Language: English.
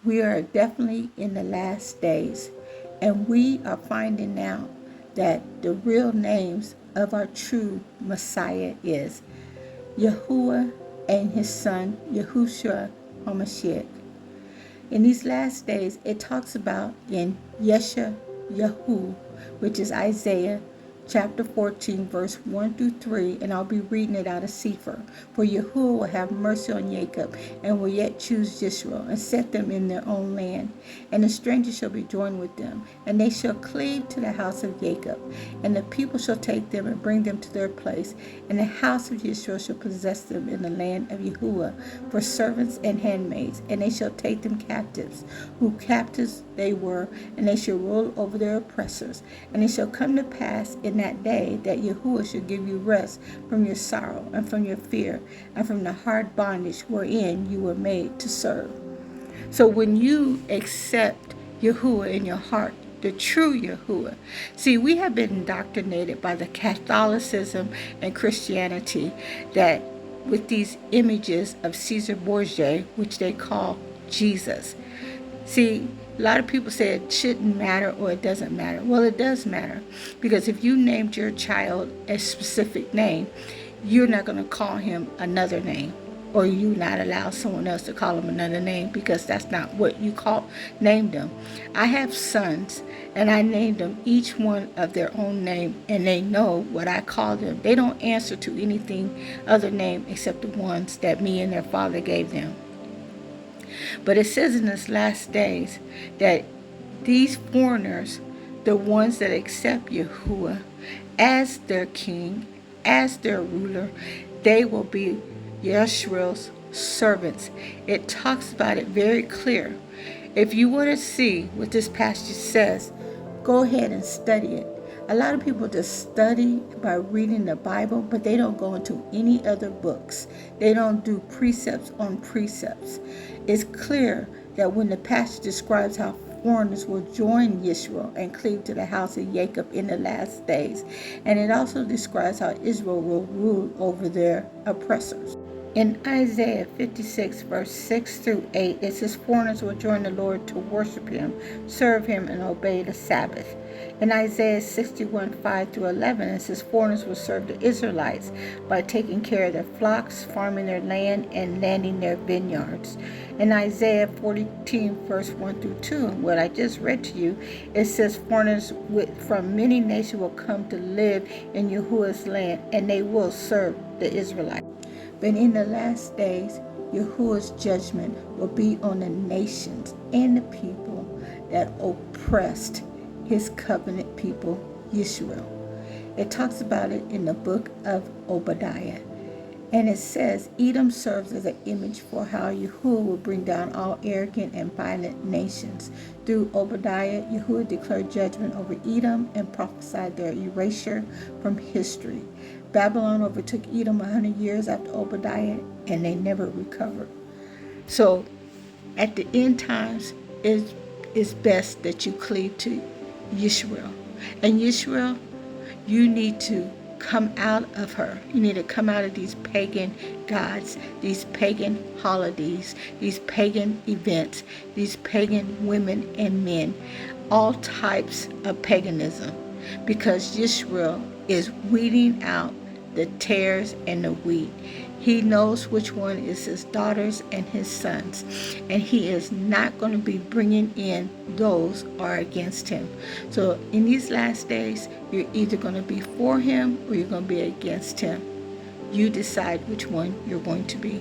We are definitely in the last days, and we are finding out that the real names of our true Messiah is Yahuwah and his son Yahushua HaMashiach. In these last days, it talks about in Yashar'El, which is Isaiah chapter 14, verse 1 through 3, and I'll be reading it out of Sefer. For Yahuwah will have mercy on Jacob, and will yet choose Israel, and set them in their own land. And the stranger shall be joined with them, and they shall cleave to the house of Jacob. And the people shall take them and bring them to their place, and the house of Israel shall possess them in the land of Yahuwah for servants and handmaids, and they shall take them captives, who captives they were, and they shall rule over their oppressors. And it shall come to pass in that day that Yahuwah shall give you rest from your sorrow and from your fear and from the hard bondage wherein you were made to serve. So when you accept Yahuwah in your heart, the true Yahuwah. See, we have been indoctrinated by the Catholicism and Christianity that with these images of Caesar Borgia, which they call Jesus. See, a lot of people say it shouldn't matter or it doesn't matter. Well, it does matter, because if you named your child a specific name, you're not going to call him another name, or you not allow someone else to call him another name, because that's not what you named them. I have sons, and I named them each one of their own name, and they know what I call them. They don't answer to anything other name except the ones that me and their father gave them. But it says in this last days that these foreigners, the ones that accept Yahuwah as their king, as their ruler, they will be Yashar'El's servants. It talks about it very clear. If you want to see what this passage says, go ahead and study it. A lot of people just study by reading the Bible, but they don't go into any other books. They don't do precepts on precepts. It's clear that when the passage describes how foreigners will join Israel and cleave to the house of Jacob in the last days, and it also describes how Israel will rule over their oppressors. In Isaiah 56, verse 6 through 8, it says, foreigners will join the Lord to worship him, serve him, and obey the Sabbath. In Isaiah 61, 5 through 11, it says, foreigners will serve the Israelites by taking care of their flocks, farming their land, and landing their vineyards. In Isaiah 14, verse 1 through 2, what I just read to you, it says, foreigners from many nations will come to live in Yahuwah's land, and they will serve the Israelites. But in the last days, Yahuwah's judgment will be on the nations and the people that oppressed his covenant people, Yisrael. It talks about it in the book of Obadiah. And it says, Edom serves as an image for how Yahuwah will bring down all arrogant and violent nations. Through Obadiah, Yahuwah declared judgment over Edom and prophesied their erasure from history. Babylon overtook Edom 100 years after Obadiah, and they never recovered. So at the end times, it's best that you cleave to Yisrael. And Yisrael, you need to come out of her. You need to come out of these pagan gods, these pagan holidays, these pagan events, these pagan women and men, all types of paganism, because Yisrael is weeding out the tares and the wheat. He knows which one is his daughters and his sons, and he is not going to be bringing in those who are against him. So in these last days, you're either going to be for him or you're going to be against him. You decide which one you're going to be.